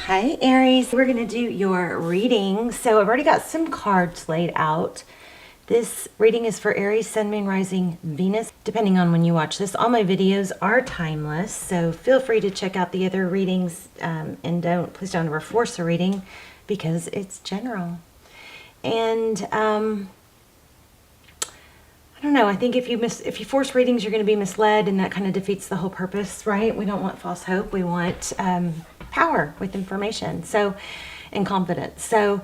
Hi Aries, we're going to do your reading. So I've already got some cards laid out. This reading is for Aries, Sun, Moon, Rising, Venus. Depending on when you watch this, all my videos are timeless, so feel free to check out the other readings and please don't ever force a reading because it's general. And I don't know, I think if you force readings, you're going to be misled, and that kind of defeats the whole purpose, right? We don't want false hope. We want power with information, and confidence. So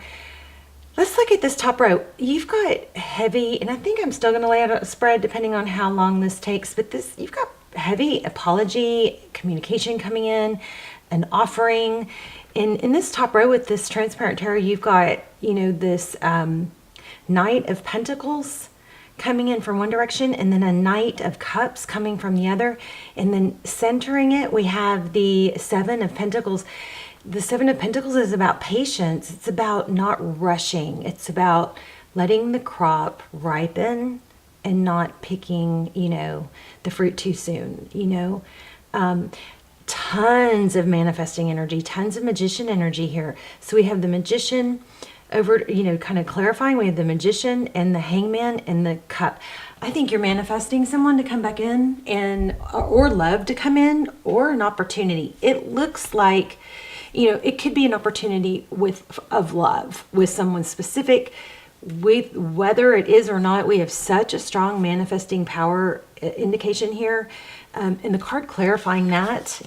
let's look at this top row. You've got heavy, and I think I'm still going to lay out a spread depending on how long this takes, but you've got heavy apology, communication coming in, an offering. In this top row with this transparent tarot, you've got, this Knight of Pentacles coming in from one direction, and then a Knight of Cups coming from the other, and then centering it we have the Seven of Pentacles. The Seven of Pentacles is about patience. It's about not rushing. It's about letting the crop ripen and not picking the fruit too soon. Tons of manifesting energy, tons of magician energy here. So we have the Magician over, kind of clarifying. We have the Magician and the Hangman and the Cup. I think you're manifesting someone to come back in, or love to come in, or an opportunity. It looks like, it could be an opportunity of love with someone specific. With whether it is or not, we have such a strong manifesting power indication here. And the card clarifying that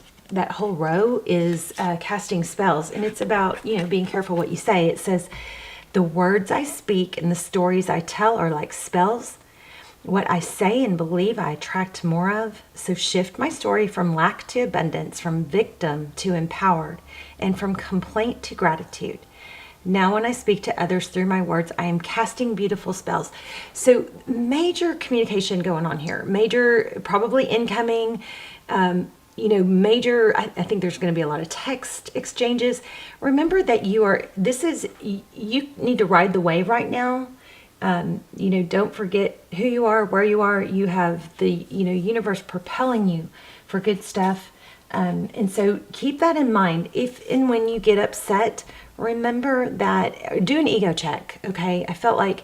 whole row is casting spells, and it's about being careful what you say. It says, the words I speak and the stories I tell are like spells. What I say and believe I attract more of. So shift my story from lack to abundance, from victim to empowered, and from complaint to gratitude. Now when I speak to others through my words, I am casting beautiful spells. So major communication going on here. Major, probably incoming, major, I think there's going to be a lot of text exchanges. Remember that you need to ride the wave right now. Don't forget who you are, where you are. You have the, universe propelling you for good stuff. And so keep that in mind. If and when you get upset, remember that, do an ego check. Okay. I felt like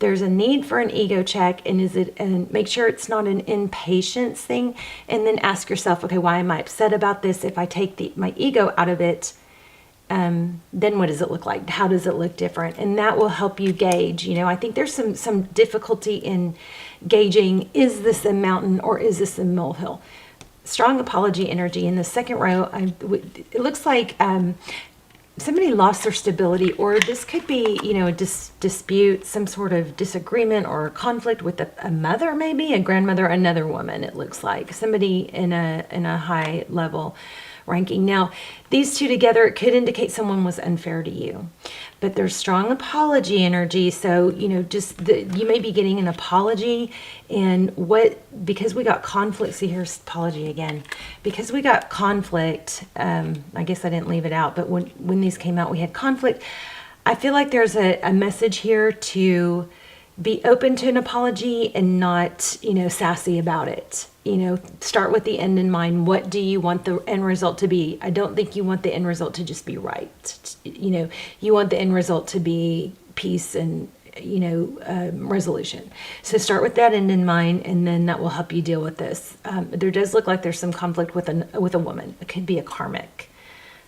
there's a need for an ego check, and make sure it's not an impatience thing. And then ask yourself, okay, why am I upset about this? If I take my ego out of it, then what does it look like? How does it look different? And that will help you gauge. I think there's some difficulty in gauging, is this a mountain or is this a molehill? Strong apology energy in the second row. It looks like somebody lost their stability, or this could be, a dispute, some sort of disagreement or conflict with a mother, maybe a grandmother, another woman. It looks like somebody in a high level ranking. Now, these two together, it could indicate someone was unfair to you, but there's strong apology energy. So, you may be getting an apology, and because we got conflict, see here's apology again, because we got conflict, I guess I didn't leave it out, but when these came out, we had conflict. I feel like there's a message here to be open to an apology and not, sassy about it. Start with the end in mind. What do you want the end result to be? I don't think you want the end result to just be right. You want the end result to be peace and, resolution. So start with that end in mind, and then that will help you deal with this. There does look like there's some conflict with a woman. It could be a karmic.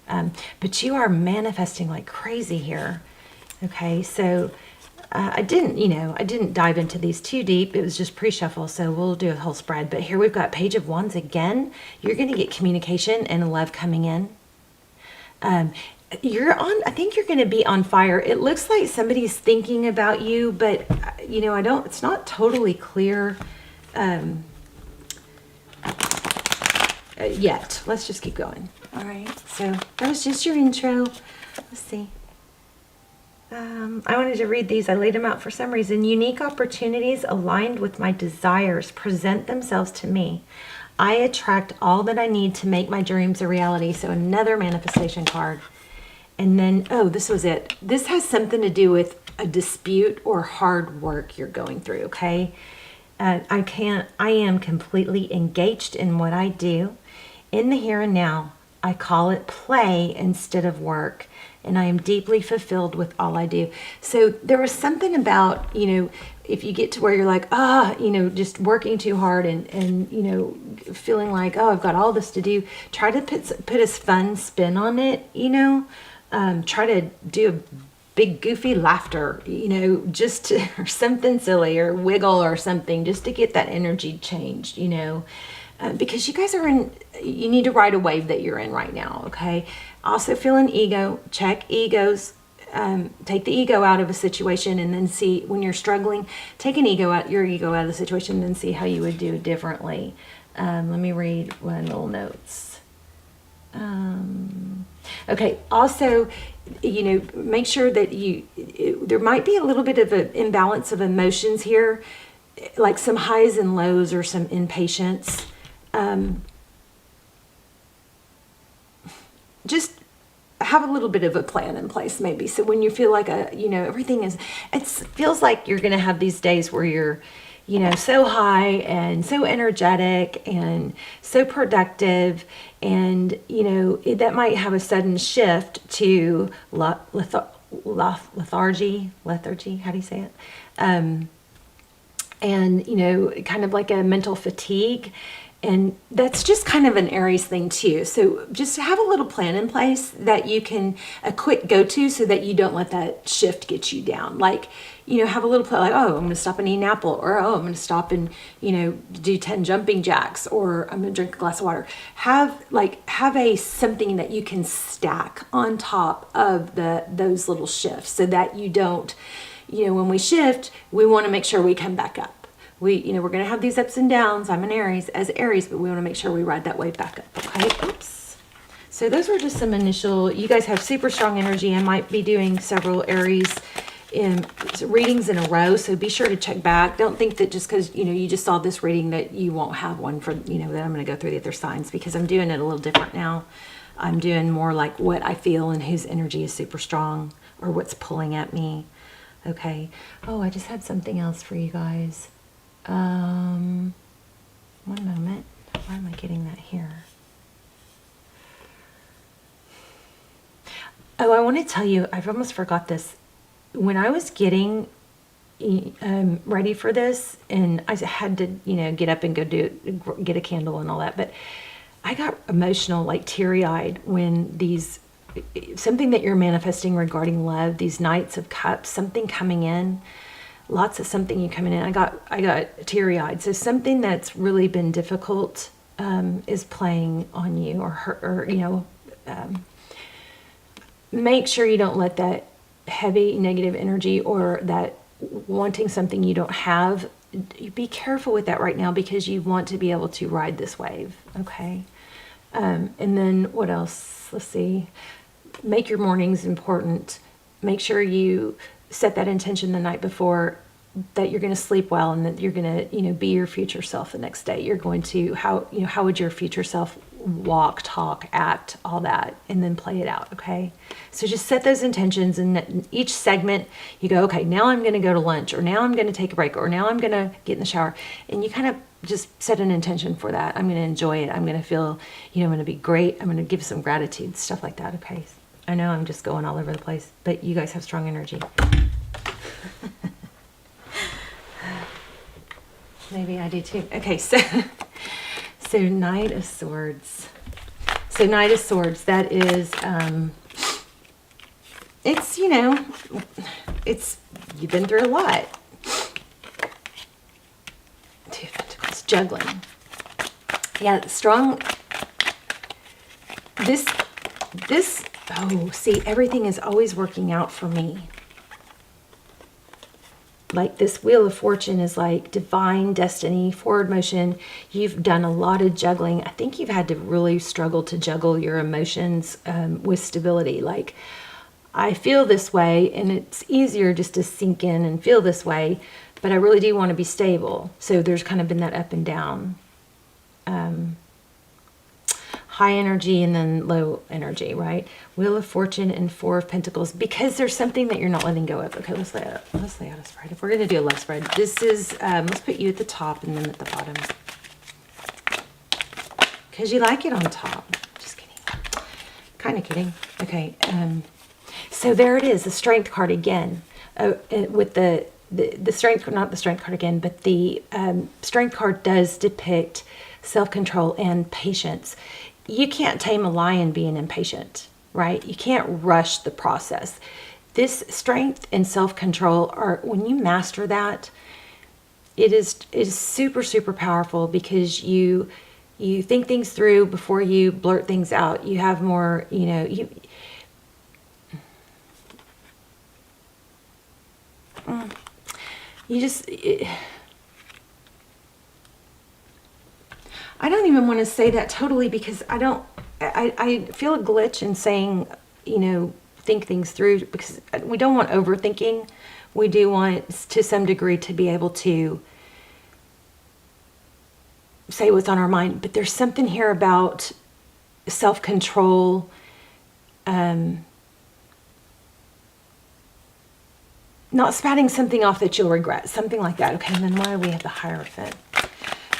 But you are manifesting like crazy here. Okay, so I didn't dive into these too deep. It was just pre-shuffle, so we'll do a whole spread. But here we've got Page of Wands again. You're going to get communication and love coming in. I think you're going to be on fire. It looks like somebody's thinking about you, but it's not totally clear yet. Let's just keep going. All right, so that was just your intro. Let's see. I wanted to read these. I laid them out for some reason. Unique opportunities aligned with my desires present themselves to me. I attract all that I need to make my dreams a reality. So another manifestation card. And then, this was it. This has something to do with a dispute or hard work you're going through, okay? I am completely engaged in what I do. In the here and now, I call it play instead of work, and I am deeply fulfilled with all I do. So there was something about, if you get to where you're like, just working too hard and feeling like, oh, I've got all this to do, try to put a fun spin on it, try to do a big goofy laughter, just to, or something silly, or wiggle or something, just to get that energy changed, because you guys you need to ride a wave that you're in right now. Okay. Also feel an ego, check egos, take the ego out of a situation, and then see when you're struggling, take your ego out of the situation, and then see how you would do differently. Let me read one little notes. Okay. Also, make sure that there might be a little bit of an imbalance of emotions here, like some highs and lows or some impatience. Just have a little bit of a plan in place, maybe. So when you feel like everything it feels like you're going to have these days where you're, so high and so energetic and so productive, and, that might have a sudden shift to lethargy. How do you say it? And, kind of like a mental fatigue. And that's just kind of an Aries thing too. So just have a little plan in place that you can a quick go to, so that you don't let that shift get you down. Like, have a little plan, like, oh, I'm going to stop and eat an apple, or oh, I'm going to stop and, do 10 jumping jacks, or I'm going to drink a glass of water. Have something that you can stack on top of those little shifts, so that you don't, when we shift, we want to make sure we come back up. We're going to have these ups and downs. I'm an Aries, but we want to make sure we ride that wave back up. Okay. Oops. So those were just some initial, you guys have super strong energy. I might be doing several Aries readings in a row. So be sure to check back. Don't think that just because, you just saw this reading that you won't have one for, that I'm going to go through the other signs, because I'm doing it a little different now. I'm doing more like what I feel and whose energy is super strong, or what's pulling at me. Okay. Oh, I just had something else for you guys. One moment. Why am I getting that here? Oh, I want to tell you, I've almost forgot this. When I was getting ready for this, and I had to, get up and go get a candle and all that, but I got emotional, like teary-eyed, when something that you're manifesting regarding love, these Knights of Cups, something coming in. Lots of something you coming in. I got teary-eyed. So something that's really been difficult is playing on you, or make sure you don't let that heavy negative energy, or that wanting something you don't have. Be careful with that right now, because you want to be able to ride this wave. Okay. And then what else? Let's see. Make your mornings important. Make sure you set that intention the night before, that you're going to sleep well, and that you're going to, be your future self the next day. You're going to, how would your future self walk, talk, act, all that, and then play it out. Okay. So just set those intentions, and each segment you go, okay, now I'm going to go to lunch, or now I'm going to take a break, or now I'm going to get in the shower. And you kind of just set an intention for that. I'm going to enjoy it. I'm going to feel, I'm going to be great. I'm going to give some gratitude, stuff like that. Okay. I know I'm just going all over the place, but you guys have strong energy. Maybe I do too. Okay, so Knight of Swords. So Knight of Swords, that is, it's, you've been through a lot. Two of Pentacles, juggling. Yeah, strong. Oh, see, everything is always working out for me. Like this Wheel of Fortune is like divine destiny, forward motion. You've done a lot of juggling. I think you've had to really struggle to juggle your emotions with stability. Like, I feel this way, and it's easier just to sink in and feel this way, but I really do want to be stable. So there's kind of been that up and down. High energy and then low energy, right? Wheel of Fortune and Four of Pentacles, because there's something that you're not letting go of. Okay, let's lay out a spread. If we're going to do a love spread, this is, let's put you at the top and then at the bottom. Because you like it on top. Just kidding. Kind of kidding. Okay. So there it is, the strength card again. With the strength, not the strength card again, but the strength card does depict self-control and patience. You can't tame a lion being impatient, right? You can't rush the process. This strength and self-control are, when you master that, it is super, super powerful, because you think things through before you blurt things out. You have more, I don't even want to say that totally, because I feel a glitch in saying, think things through, because we don't want overthinking. We do want, to some degree, to be able to say what's on our mind. But there's something here about self-control, not spouting something off that you'll regret, something like that. Okay, and then why do we have the Hierophant?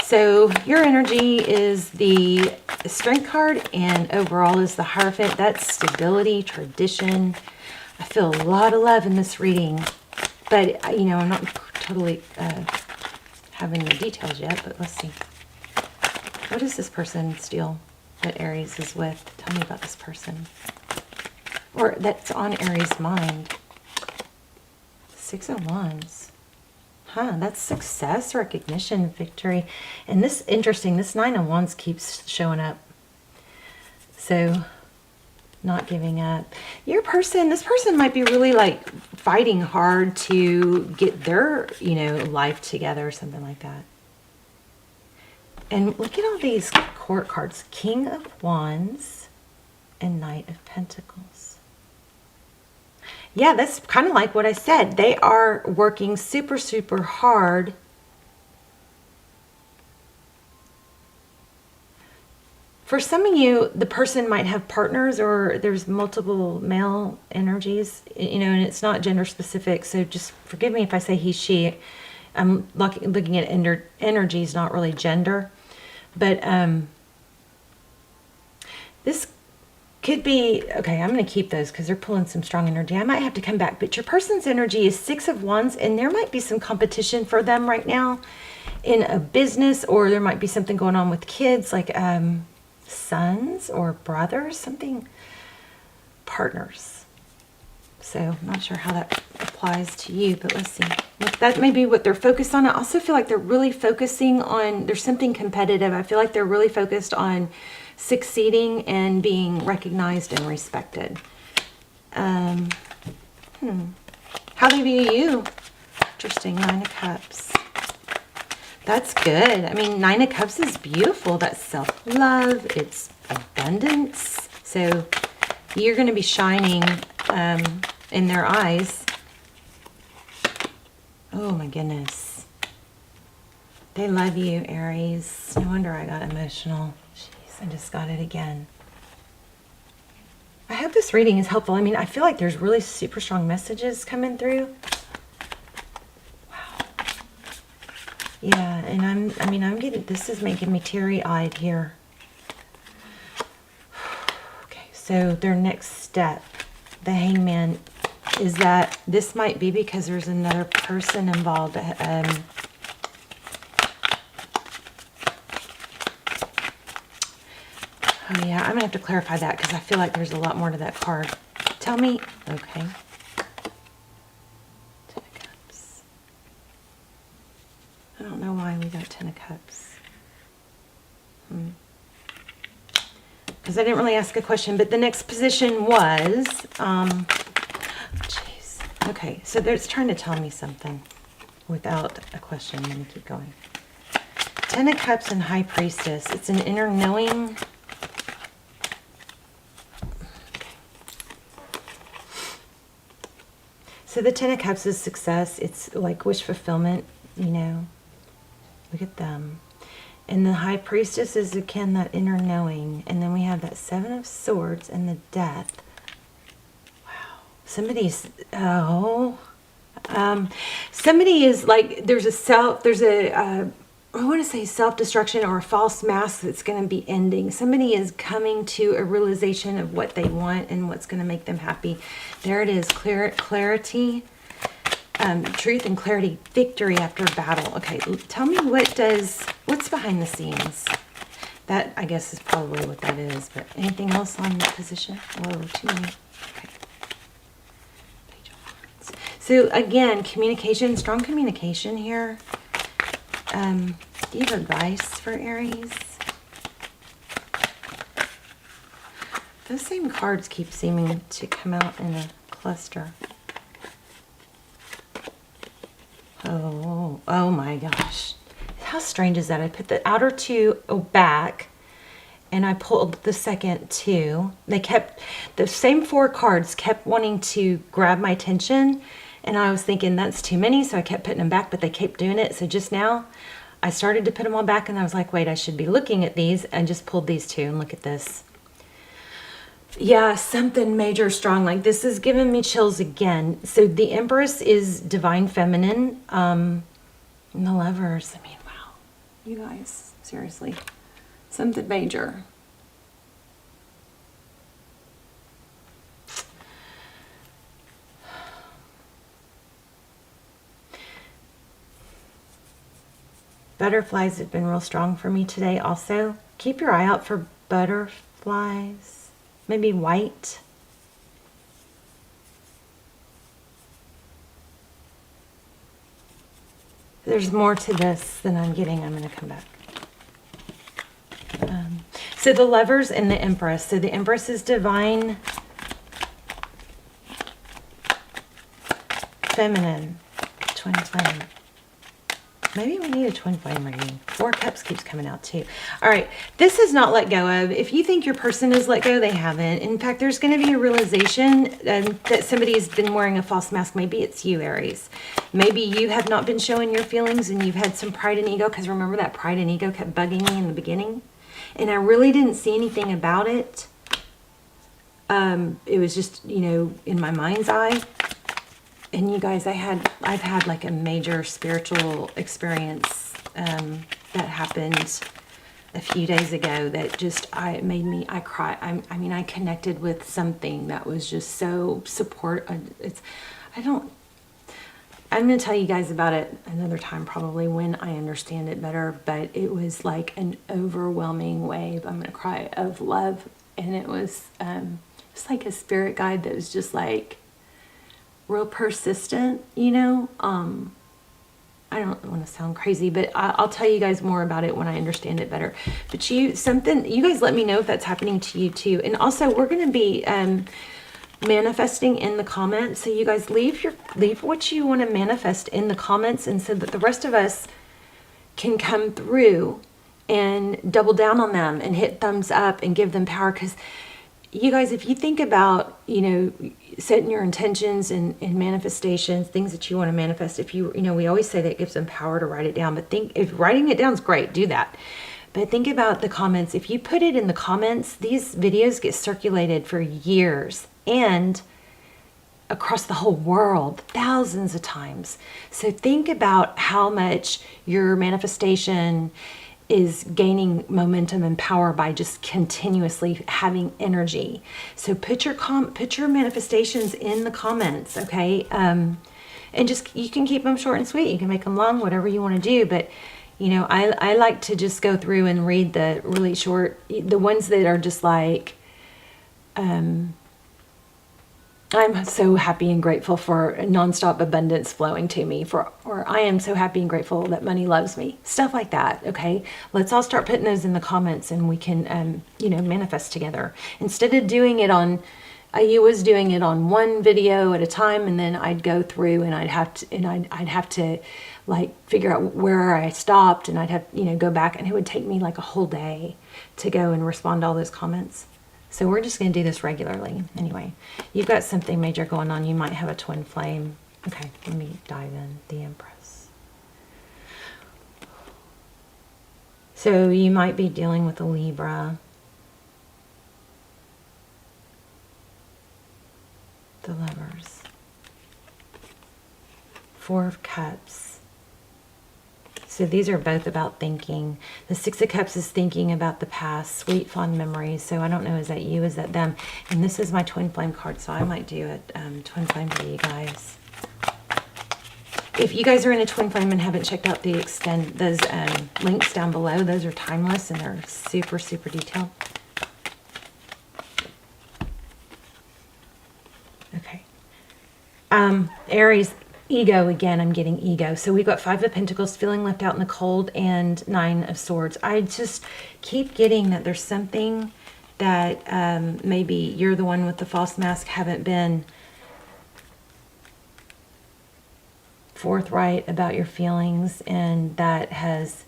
So your energy is the Strength card, and overall is the Hierophant. That's stability, tradition. I feel a lot of love in this reading, but I'm not totally having the details yet. But let's see. What is this person still that Aries is with? Tell me about this person, or that's on Aries' mind. 6 of Wands. That's success, recognition, victory. And this, interesting, this 9 of Wands keeps showing up. So, not giving up. This person might be really like fighting hard to get their, life together or something like that. And look at all these court cards. King of Wands and Knight of Pentacles. Yeah, that's kind of like what I said. They are working super, super hard for some of you. The person might have partners, or there's multiple male energies, and it's not gender specific. So just forgive me if I say he, she. I'm looking at energies, not really gender. But this could be, okay, I'm going to keep those because they're pulling some strong energy. I might have to come back. But your person's energy is 6 of Wands, and there might be some competition for them right now in a business, or there might be something going on with kids, like sons or brothers, something, partners. So I'm not sure how that applies to you, but let's see. That may be what they're focused on. I also feel like they're really focusing on, there's something competitive. I feel like they're really focused on succeeding and being recognized and respected. How they view you. Interesting. 9 of Cups. That's good. I mean, 9 of Cups is beautiful. That's self-love. It's abundance. So you're going to be shining in their eyes. Oh my goodness. They love you, Aries. No wonder I got emotional. I just got it again. I hope this reading is helpful. I mean, I feel like there's really super strong messages coming through. Wow. Yeah, and I'm getting, this is making me teary-eyed here. Okay, so their next step, the Hangman, is that this might be because there's another person involved. Oh yeah, I'm going to have to clarify that because I feel like there's a lot more to that card. Tell me. Okay. 10 of Cups. I don't know why we got 10 of Cups. Because I didn't really ask a question, but the next position was, jeez. Okay, so it's trying to tell me something without a question. Let me keep going. 10 of Cups and High Priestess. It's an inner knowing. So the 10 of Cups is success. It's like wish fulfillment, Look at them. And the High Priestess is, again, that inner knowing. And then we have that 7 of Swords and the Death. Wow. Somebody is like, there's a I want to say self-destruction or a false mask that's going to be ending. Somebody is coming to a realization of what they want and what's going to make them happy. There it is, clarity, truth and clarity, victory after battle. Okay, tell me what's behind the scenes? That, I guess, is probably what that is, but anything else on that position? Whoa, too many. Okay. So again, communication, strong communication here. Do you have advice for Aries? Those same cards keep seeming to come out in a cluster. Oh my gosh. How strange is that? I put the outer two back and I pulled the second two. The same four cards kept wanting to grab my attention, and I was thinking that's too many, so I kept putting them back, but they kept doing it. So just now I started to put them all back and I was like, wait, I should be looking at these, and just pulled these two, and look at this. Yeah, something major strong. Like, this is giving me chills again. So the Empress is divine feminine. And the Lovers, I mean, wow. You guys, seriously. Something major. Butterflies have been real strong for me today also. Keep your eye out for butterflies. Maybe white. There's more to this than I'm getting. I'm going to come back. So the Lovers and the Empress. So the Empress is divine feminine. Twin flame. Maybe we need a twin flame reading. Four Cups keeps coming out too. All right, this is not let go of. If you think your person has let go, they haven't. In fact, there's going to be a realization that somebody has been wearing a false mask. Maybe it's you, Aries. Maybe you have not been showing your feelings and you've had some pride and ego, because remember that pride and ego kept bugging me in the beginning? And I really didn't see anything about it. It was just, you know, in my mind's eye. And you guys, I've had like a major spiritual experience that happened a few days ago that just made me cry. I mean, I connected with something that was just so I'm going to tell you guys about it another time probably when I understand it better, but it was like an overwhelming wave, I'm going to cry, of love. And it was just like a spirit guide that was just like real persistent, you know. I don't want to sound crazy, but I'll tell you guys more about it when I understand it better. But you guys let me know if that's happening to you too. And also, we're going to be manifesting in the comments. So you guys leave what you want to manifest in the comments, and so that the rest of us can come through and double down on them and hit thumbs up and give them power. Because you guys, if you think about, you know, setting your intentions and manifestations, things that you want to manifest, if you know, we always say that it gives them power to write it down, but if writing it down is great, do that. But think about the comments. If you put it in the comments, these videos get circulated for years and across the whole world, thousands of times. So think about how much your manifestation is gaining momentum and power by just continuously having energy. So put your manifestations in the comments, okay? And just, you can keep them short and sweet. You can make them long, whatever you want to do. But you know, I like to just go through and read the really short, the ones that are just like, I'm so happy and grateful for nonstop abundance flowing to me, or I am so happy and grateful that money loves me. Stuff like that, okay? Let's all start putting those in the comments, and we can, you know, manifest together. Instead of doing it on, I was doing it on one video at a time, and then I'd go through and I'd have to like figure out where I stopped, and I'd have, you know, go back, and it would take me like a whole day to go and respond to all those comments. So we're just going to do this regularly. Anyway, you've got something major going on. You might have a twin flame. Okay, let me dive in. The Empress. So you might be dealing with a Libra. The Lovers. Four of Cups. So these are both about thinking. The Six of Cups is thinking about the past, sweet, fond memories. So I don't know, is that you, is that them? And this is my twin flame card, so I might do a twin flame for you guys. If you guys are in a twin flame and haven't checked out those links down below, those are timeless and they're super, super detailed. Okay. Aries, ego again. I'm getting ego. So we've got Five of Pentacles, feeling left out in the cold, and Nine of Swords. I just keep getting that there's something that maybe you're the one with the false mask, haven't been forthright about your feelings, and that has,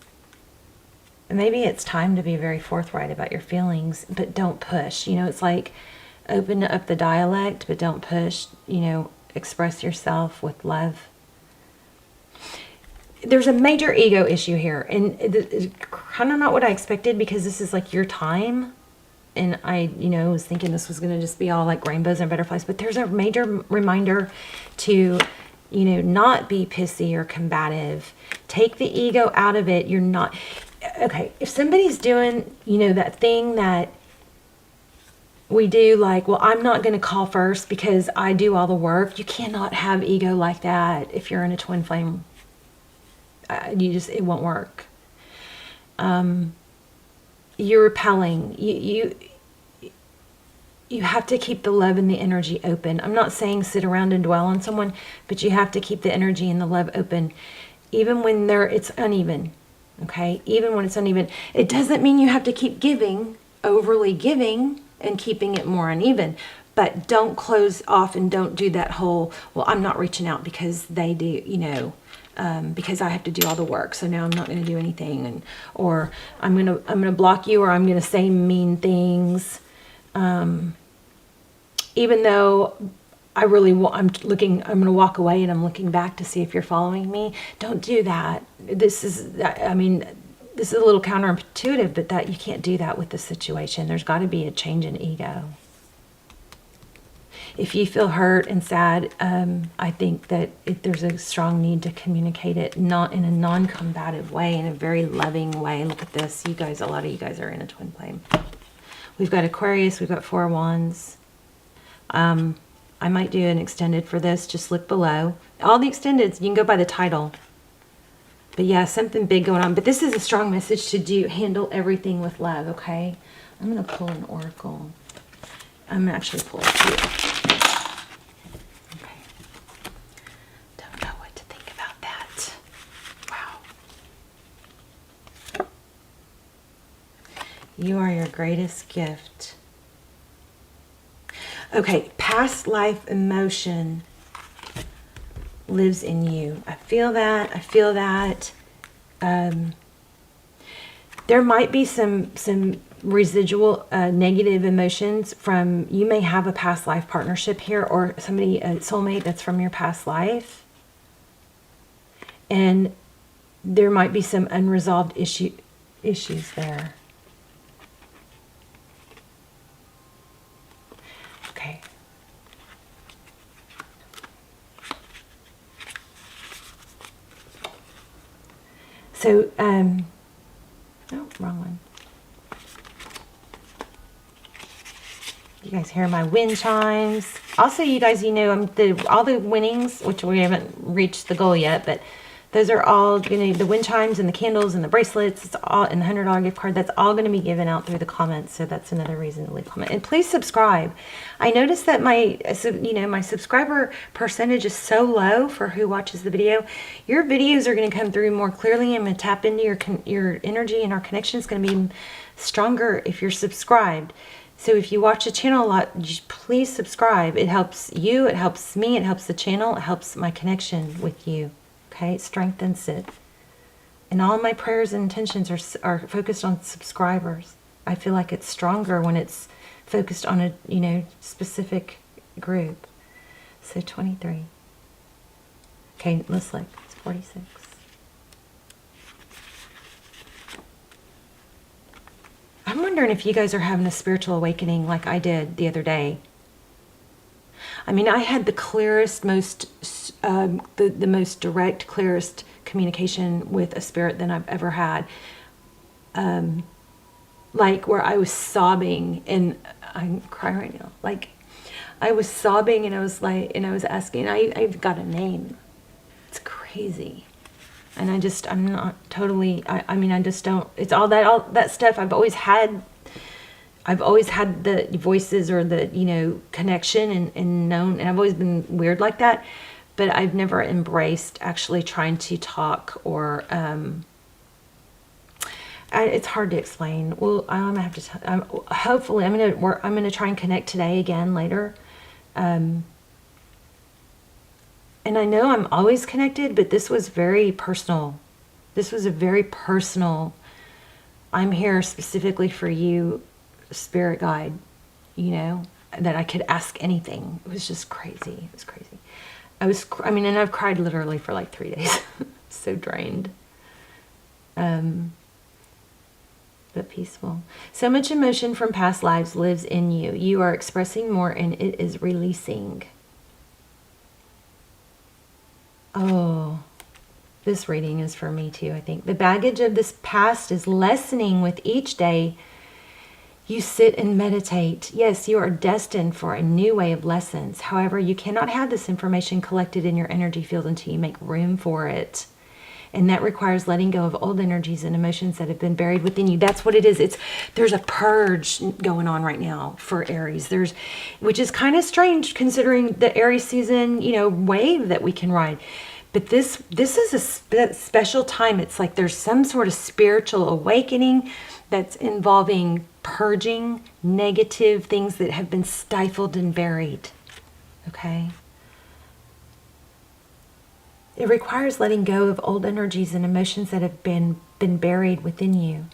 maybe it's time to be very forthright about your feelings, but don't push. You know, it's like open up the dialect, but don't push. You know, express yourself with love. There's a major ego issue here, and it's kind of not what I expected, because this is like your time. And I, you know, was thinking this was going to just be all like rainbows and butterflies, but there's a major reminder to, you know, not be pissy or combative. Take the ego out of it. You're not, okay, if somebody's doing, you know, that thing that we do, like, well, I'm not going to call first because I do all the work. You cannot have ego like that if you're in a twin flame. It won't work. You're repelling. You have to keep the love and the energy open. I'm not saying sit around and dwell on someone, but you have to keep the energy and the love open, even when it's uneven. Okay? Even when it's uneven. It doesn't mean you have to keep giving, overly giving, and keeping it more uneven. But don't close off and don't do that whole, well, I'm not reaching out because they do, you know, because I have to do all the work, so now I'm not going to do anything, or I'm gonna block you, or I'm gonna say mean things. Even though I'm going to walk away and I'm looking back to see if you're following me. Don't do that. This is a little counterintuitive, but that you can't do that with the situation. There's got to be a change in ego. If you feel hurt and sad, I think that there's a strong need to communicate it, not in a non-combative way, in a very loving way. Look at this. You guys, a lot of you guys are in a twin flame. We've got Aquarius, we've got Four of Wands. I might do an extended for this. Just look below. All the extendeds, you can go by the title. But yeah, something big going on. But this is a strong message to handle everything with love, okay? I'm going to pull an oracle. I'm going to actually pull a few. Okay. Don't know what to think about that. Wow. You are your greatest gift. Okay, past life emotion lives in you. I feel that. I feel that. There might be some residual negative emotions from, you may have a past life partnership here, or somebody, a soulmate that's from your past life. And there might be some unresolved issues there. Okay. So, oh, wrong one. You guys hear my wind chimes. Also, you guys, you know, all the winnings, which we haven't reached the goal yet, but those are all going to, the wind chimes and the candles and the bracelets, it's all, and the $100 gift card, that's all going to be given out through the comments. So that's another reason to leave a comment. And please subscribe. I noticed that my subscriber percentage is so low for who watches the video. Your videos are going to come through more clearly. I'm going to tap into your energy, and our connection is going to be stronger if you're subscribed. So if you watch the channel a lot, please subscribe. It helps you, it helps me, it helps the channel, it helps my connection with you. Okay, it strengthens it. And all my prayers and intentions are focused on subscribers. I feel like it's stronger when it's focused on a, you know, specific group. So 23. Okay, let's look. It's 46. I'm wondering if you guys are having a spiritual awakening like I did the other day. I mean, I had the clearest, the most direct, clearest communication with a spirit than I've ever had. Like where I was sobbing, and I'm crying right now. Like I was sobbing, and I was like, and I was asking, I've got a name. It's crazy. And I'm not totally, I mean, I just don't, it's all that stuff I've always had the voices or the, you know, connection and known, and I've always been weird like that, but I've never embraced actually trying to talk or, it's hard to explain. Well, I'm gonna have to, hopefully I'm going to try and connect today again later. And I know I'm always connected, but this was very personal. This was a very personal, I'm here specifically for you, spirit guide, you know, that I could ask anything. It was just crazy. It was crazy. And I've cried literally for like 3 days. So drained. But peaceful. So much emotion from past lives lives in you. You are expressing more, and it is releasing. Oh, this reading is for me too, I think. The baggage of this past is lessening with each day you sit and meditate. Yes, you are destined for a new way of lessons. However, you cannot have this information collected in your energy field until you make room for it. And that requires letting go of old energies and emotions that have been buried within you. That's what it is. There's a purge going on right now for Aries. Which is kind of strange considering the Aries season, you know, wave that we can ride. But this is a special time. It's like there's some sort of spiritual awakening that's involving purging negative things that have been stifled and buried. Okay? It requires letting go of old energies and emotions that have been buried within you.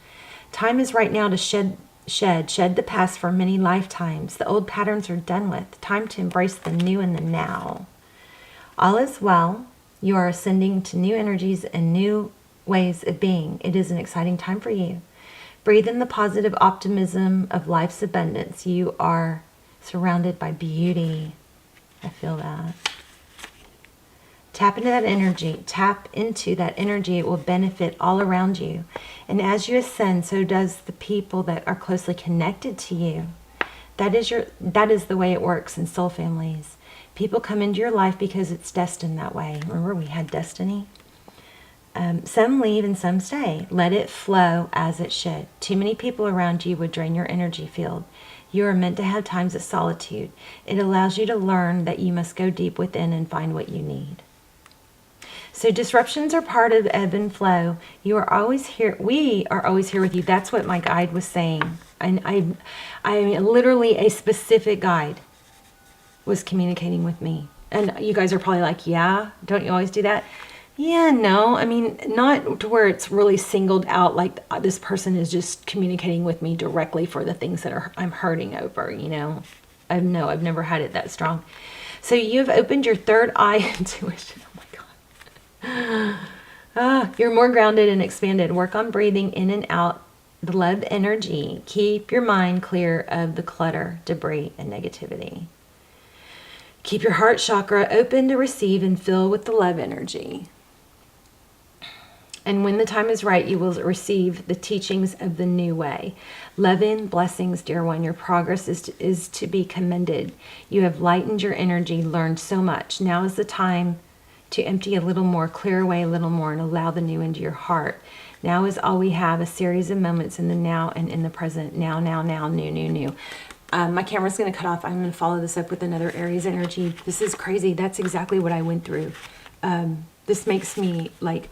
Time is right now to shed the past for many lifetimes. The old patterns are done with. Time to embrace the new and the now. All is well. You are ascending to new energies and new ways of being. It is an exciting time for you. Breathe in the positive optimism of life's abundance. You are surrounded by beauty. I feel that. Tap into that energy. Tap into that energy. It will benefit all around you. And as you ascend, so does the people that are closely connected to you. That is the way it works in soul families. People come into your life because it's destined that way. Remember, we had destiny. Some leave and some stay. Let it flow as it should. Too many people around you would drain your energy field. You are meant to have times of solitude. It allows you to learn that you must go deep within and find what you need. So disruptions are part of ebb and flow. You are always here. We are always here with you. That's what my guide was saying. And I mean, literally a specific guide was communicating with me. And you guys are probably like, yeah, don't you always do that? Yeah, no. I mean, not to where it's really singled out like this person is just communicating with me directly for the things that I'm hurting over, you know. I've never had it that strong. So you've opened your third eye intuition. You're more grounded and expanded. Work on breathing in and out the love energy. Keep your mind clear of the clutter, debris, and negativity. Keep your heart chakra open to receive and fill with the love energy. And when the time is right, you will receive the teachings of the new way. Love and blessings, dear one. Your progress is to be commended. You have lightened your energy, learned so much. Now is the time to empty a little more, clear away a little more, and allow the new into your heart. Now is all we have, a series of moments in the now and in the present. Now, new. My camera's going to cut off. I'm going to follow this up with another Aries energy. This is crazy. That's exactly what I went through. This makes me like...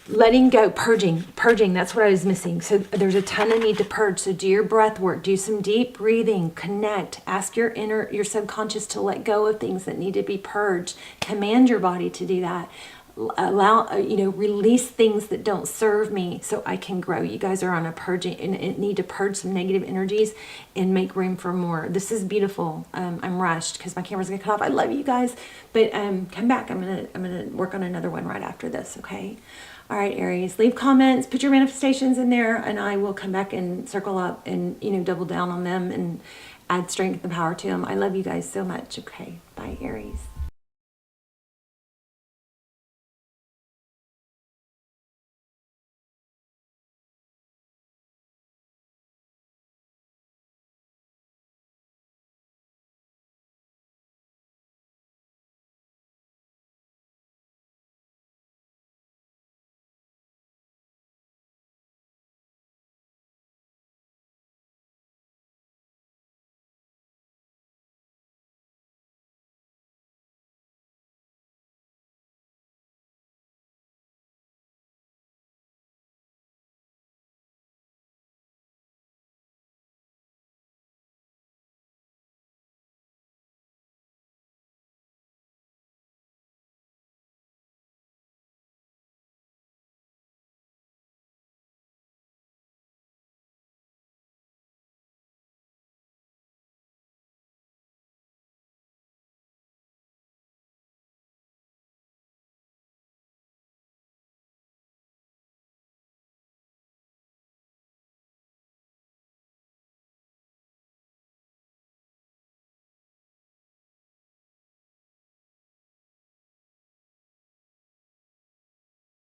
letting go, purging, that's what I was missing. So there's a ton of need to purge. So do your breath work, do some deep breathing, connect, ask your subconscious to let go of things that need to be purged. Command your body to do that. Allow, release things that don't serve me so I can grow. You guys are on a purging and need to purge some negative energies and make room for more. This is beautiful. I'm rushed because my camera's gonna cut off. I love you guys, but come back. I'm gonna work on another one right after this. Okay. All right, Aries, leave comments, put your manifestations in there, and I will come back and circle up and, double down on them and add strength and power to them. I love you guys so much. Okay, bye, Aries.